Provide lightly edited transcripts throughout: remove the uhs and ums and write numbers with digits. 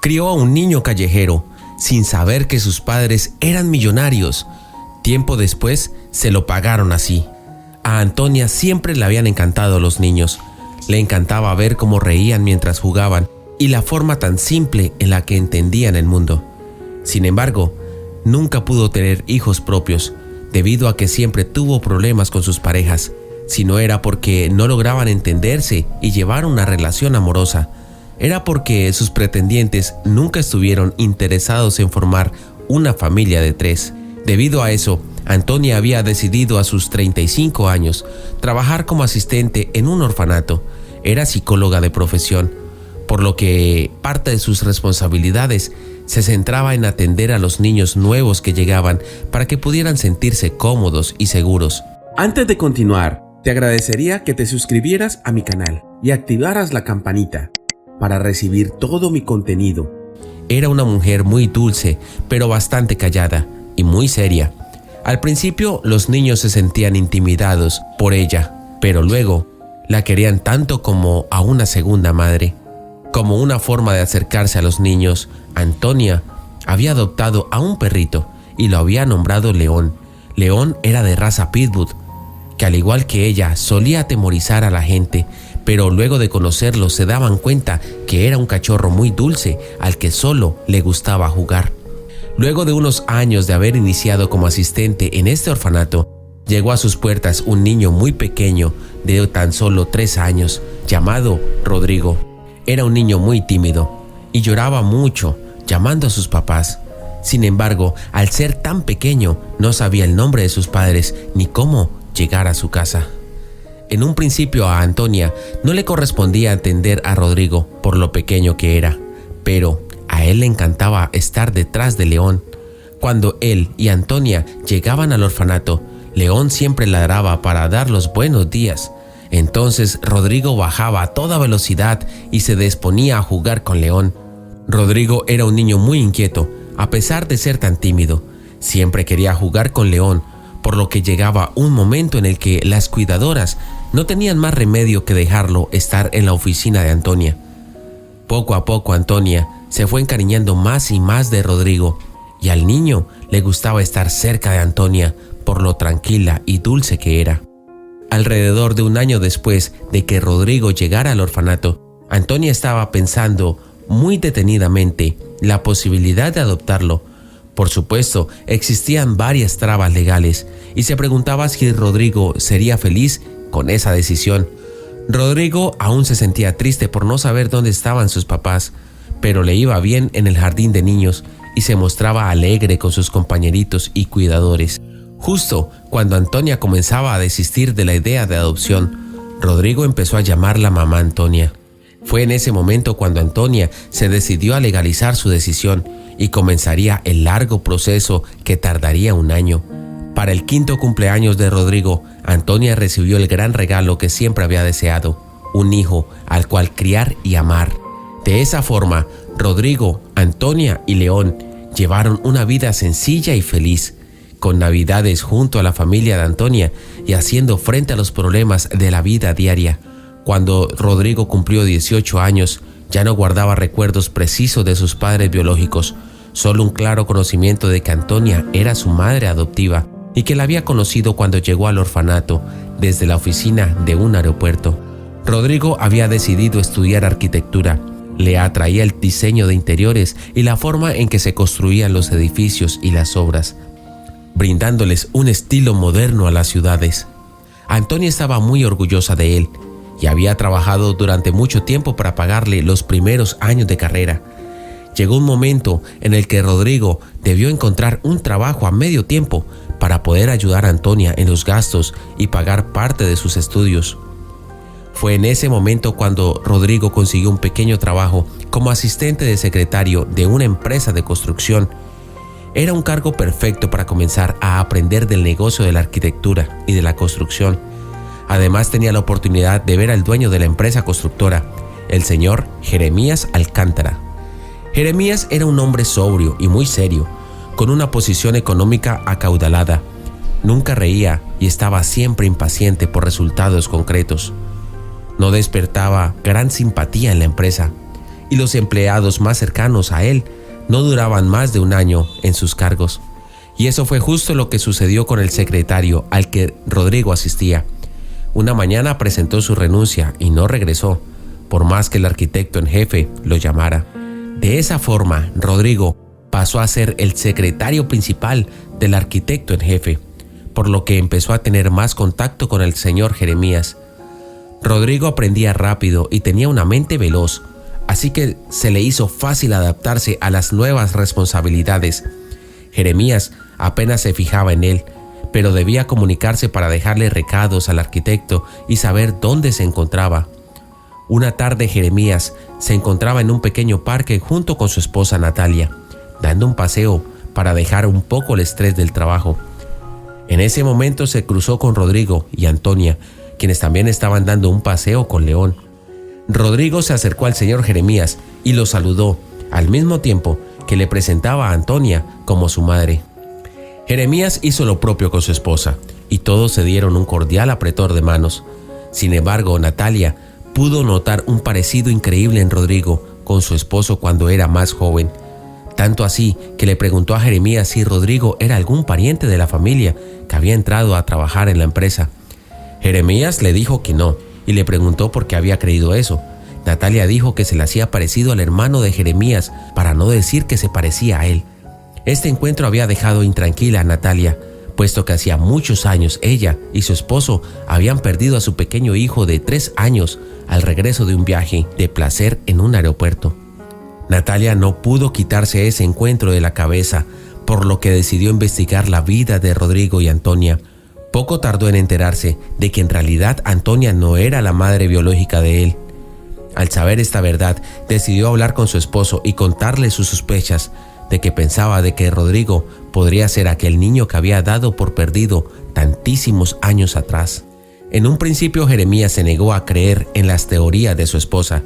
Crió a un niño callejero, sin saber que sus padres eran millonarios. Tiempo después se lo pagaron así. A Antonia siempre le habían encantado los niños. Le encantaba ver cómo reían mientras jugaban y la forma tan simple en la que entendían el mundo. Sin embargo, nunca pudo tener hijos propios, debido a que siempre tuvo problemas con sus parejas, si no era porque no lograban entenderse y llevar una relación amorosa, era porque sus pretendientes nunca estuvieron interesados en formar una familia de 3. Debido a eso, Antonia había decidido a sus 35 años trabajar como asistente en un orfanato. Era psicóloga de profesión, por lo que parte de sus responsabilidades se centraba en atender a los niños nuevos que llegaban para que pudieran sentirse cómodos y seguros. Antes de continuar, te agradecería que te suscribieras a mi canal y activaras la campanita para recibir todo mi contenido. Era una mujer muy dulce, pero bastante callada y muy seria. Al principio los niños se sentían intimidados por ella, pero luego la querían tanto como a una segunda madre. Como una forma de acercarse a los niños, Antonia había adoptado a un perrito y lo había nombrado León. León era de raza Pitbull, que al igual que ella solía atemorizar a la gente, pero luego de conocerlo se daban cuenta que era un cachorro muy dulce al que solo le gustaba jugar. Luego de unos años de haber iniciado como asistente en este orfanato, llegó a sus puertas un niño muy pequeño de tan solo 3 años, llamado Rodrigo. Era un niño muy tímido y lloraba mucho, llamando a sus papás. Sin embargo, al ser tan pequeño, no sabía el nombre de sus padres ni cómo llegar a su casa. En un principio a Antonia no le correspondía atender a Rodrigo por lo pequeño que era, pero a él le encantaba estar detrás de León. Cuando él y Antonia llegaban al orfanato, León siempre ladraba para dar los buenos días. Entonces Rodrigo bajaba a toda velocidad y se disponía a jugar con León. Rodrigo era un niño muy inquieto, a pesar de ser tan tímido. Siempre quería jugar con León, por lo que llegaba un momento en el que las cuidadoras no tenían más remedio que dejarlo estar en la oficina de Antonia. Poco a poco Antonia se fue encariñando más y más de Rodrigo, y al niño le gustaba estar cerca de Antonia por lo tranquila y dulce que era. Alrededor de un año después de que Rodrigo llegara al orfanato, Antonia estaba pensando muy detenidamente la posibilidad de adoptarlo. Por supuesto, existían varias trabas legales y se preguntaba si Rodrigo sería feliz con esa decisión. Rodrigo aún se sentía triste por no saber dónde estaban sus papás, pero le iba bien en el jardín de niños y se mostraba alegre con sus compañeritos y cuidadores. Justo cuando Antonia comenzaba a desistir de la idea de adopción, Rodrigo empezó a llamarla mamá Antonia. Fue en ese momento cuando Antonia se decidió a legalizar su decisión y comenzaría el largo proceso que tardaría un año. Para el 5º cumpleaños de Rodrigo, Antonia recibió el gran regalo que siempre había deseado, un hijo al cual criar y amar. De esa forma, Rodrigo, Antonia y León llevaron una vida sencilla y feliz, con navidades junto a la familia de Antonia y haciendo frente a los problemas de la vida diaria. Cuando Rodrigo cumplió 18 años, ya no guardaba recuerdos precisos de sus padres biológicos, solo un claro conocimiento de que Antonia era su madre adoptiva y que la había conocido cuando llegó al orfanato desde la oficina de un aeropuerto. Rodrigo había decidido estudiar arquitectura. Le atraía el diseño de interiores y la forma en que se construían los edificios y las obras, brindándoles un estilo moderno a las ciudades. Antonia estaba muy orgullosa de él y había trabajado durante mucho tiempo para pagarle los primeros años de carrera. Llegó un momento en el que Rodrigo debió encontrar un trabajo a medio tiempo para poder ayudar a Antonia en los gastos y pagar parte de sus estudios. Fue en ese momento cuando Rodrigo consiguió un pequeño trabajo como asistente de secretario de una empresa de construcción. Era un cargo perfecto para comenzar a aprender del negocio de la arquitectura y de la construcción. Además tenía la oportunidad de ver al dueño de la empresa constructora, el señor Jeremías Alcántara. Jeremías era un hombre sobrio y muy serio, con una posición económica acaudalada. Nunca reía y estaba siempre impaciente por resultados concretos. No despertaba gran simpatía en la empresa. y los empleados más cercanos a él no duraban más de un año en sus cargos. Y eso fue justo lo que sucedió con el secretario al que Rodrigo asistía. Una mañana presentó su renuncia y no regresó, por más que el arquitecto en jefe lo llamara. De esa forma, Rodrigo pasó a ser el secretario principal del arquitecto en jefe, por lo que empezó a tener más contacto con el señor Jeremías. Rodrigo aprendía rápido y tenía una mente veloz, así que se le hizo fácil adaptarse a las nuevas responsabilidades. Jeremías apenas se fijaba en él, pero debía comunicarse para dejarle recados al arquitecto y saber dónde se encontraba. Una tarde Jeremías se encontraba en un pequeño parque junto con su esposa Natalia, dando un paseo para dejar un poco el estrés del trabajo. En ese momento se cruzó con Rodrigo y Antonia, quienes también estaban dando un paseo con León. Rodrigo se acercó al señor Jeremías y lo saludó, al mismo tiempo que le presentaba a Antonia como su madre. Jeremías hizo lo propio con su esposa y todos se dieron un cordial apretón de manos. Sin embargo, Natalia pudo notar un parecido increíble en Rodrigo con su esposo cuando era más joven. Tanto así que le preguntó a Jeremías si Rodrigo era algún pariente de la familia que había entrado a trabajar en la empresa. Jeremías le dijo que no y le preguntó por qué había creído eso. Natalia dijo que se le hacía parecido al hermano de Jeremías, para no decir que se parecía a él. Este encuentro había dejado intranquila a Natalia, puesto que hacía muchos años ella y su esposo habían perdido a su pequeño hijo de 3 años al regreso de un viaje de placer en un aeropuerto. Natalia no pudo quitarse ese encuentro de la cabeza, por lo que decidió investigar la vida de Rodrigo y Antonia. Poco tardó en enterarse de que en realidad Antonia no era la madre biológica de él. Al saber esta verdad, decidió hablar con su esposo y contarle sus sospechas de que pensaba de que Rodrigo podría ser aquel niño que había dado por perdido tantísimos años atrás. En un principio Jeremías se negó a creer en las teorías de su esposa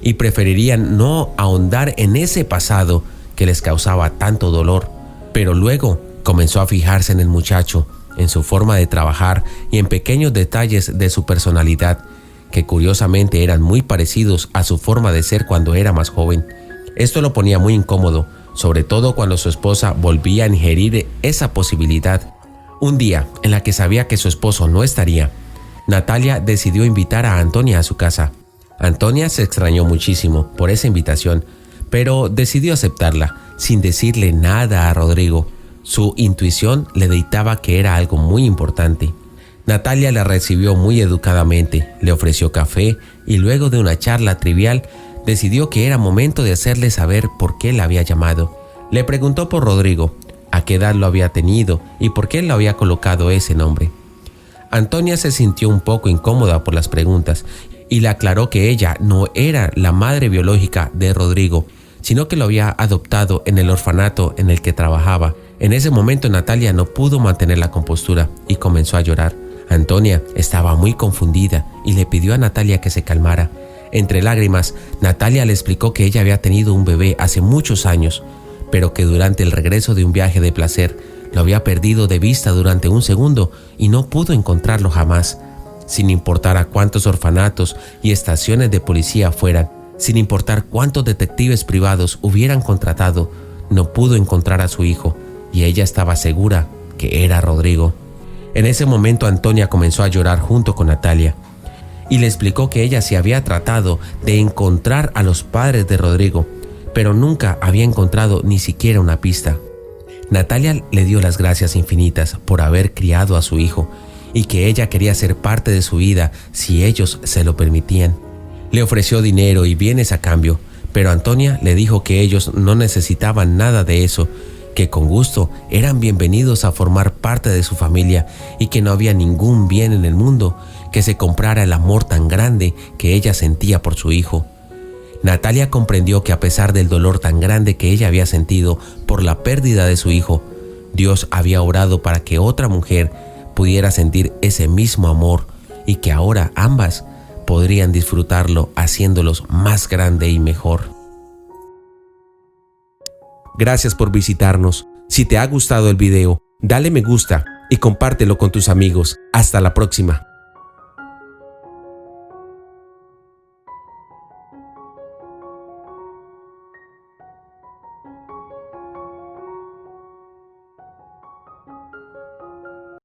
y preferiría no ahondar en ese pasado que les causaba tanto dolor, pero luego comenzó a fijarse en el muchacho, en su forma de trabajar y en pequeños detalles de su personalidad, que curiosamente eran muy parecidos a su forma de ser cuando era más joven. Esto lo ponía muy incómodo, sobre todo cuando su esposa volvía a ingerir esa posibilidad. Un día, en la que sabía que su esposo no estaría, Natalia decidió invitar a Antonia a su casa. Antonia se extrañó muchísimo por esa invitación, pero decidió aceptarla, sin decirle nada a Rodrigo. Su intuición le dictaba que era algo muy importante. Natalia la recibió muy educadamente, le ofreció café y luego de una charla trivial, decidió que era momento de hacerle saber por qué la había llamado. Le preguntó por Rodrigo, a qué edad lo había tenido y por qué le había colocado ese nombre. Antonia se sintió un poco incómoda por las preguntas y le aclaró que ella no era la madre biológica de Rodrigo, sino que lo había adoptado en el orfanato en el que trabajaba. En ese momento Natalia no pudo mantener la compostura y comenzó a llorar. Antonia estaba muy confundida y le pidió a Natalia que se calmara. Entre lágrimas, Natalia le explicó que ella había tenido un bebé hace muchos años, pero que durante el regreso de un viaje de placer lo había perdido de vista durante un segundo y no pudo encontrarlo jamás. Sin importar a cuántos orfanatos y estaciones de policía fueran, sin importar cuántos detectives privados hubieran contratado, no pudo encontrar a su hijo y ella estaba segura que era Rodrigo. En ese momento Antonia comenzó a llorar junto con Natalia y le explicó que ella se había tratado de encontrar a los padres de Rodrigo, pero nunca había encontrado ni siquiera una pista. Natalia le dio las gracias infinitas por haber criado a su hijo y que ella quería ser parte de su vida si ellos se lo permitían. Le ofreció dinero y bienes a cambio, pero Antonia le dijo que ellos no necesitaban nada de eso, que con gusto eran bienvenidos a formar parte de su familia y que no había ningún bien en el mundo que se comprara el amor tan grande que ella sentía por su hijo. Natalia comprendió que a pesar del dolor tan grande que ella había sentido por la pérdida de su hijo, Dios había orado para que otra mujer pudiera sentir ese mismo amor y que ahora ambas podrían disfrutarlo haciéndolos más grande y mejor. Gracias por visitarnos. Si te ha gustado el video, dale me gusta y compártelo con tus amigos. Hasta la próxima.